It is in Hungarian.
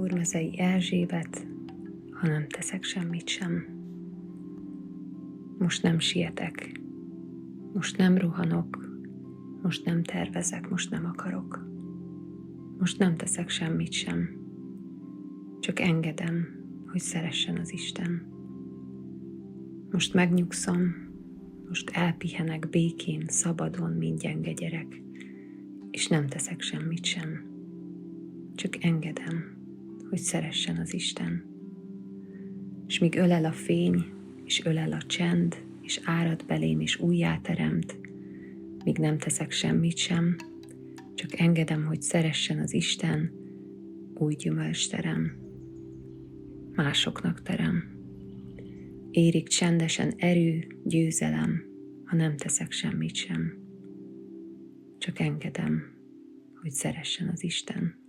Szúrmezei Erzsébet, ha nem teszek semmit sem. Most nem sietek, most nem rohanok, most nem tervezek, most nem akarok. Most nem teszek semmit sem, csak engedem, hogy szeressen az Isten. Most megnyugszom, most elpihenek békén, szabadon, mint gyenge gyerek, és nem teszek semmit sem, csak engedem, hogy szeressen az Isten. És míg ölel a fény, és ölel a csend, és árad belém, és újjáteremt, míg nem teszek semmit sem, csak engedem, hogy szeressen az Isten, új gyümölcs terem, másoknak terem. Érik csendesen erő, győzelem, ha nem teszek semmit sem. Csak engedem, hogy szeressen az Isten.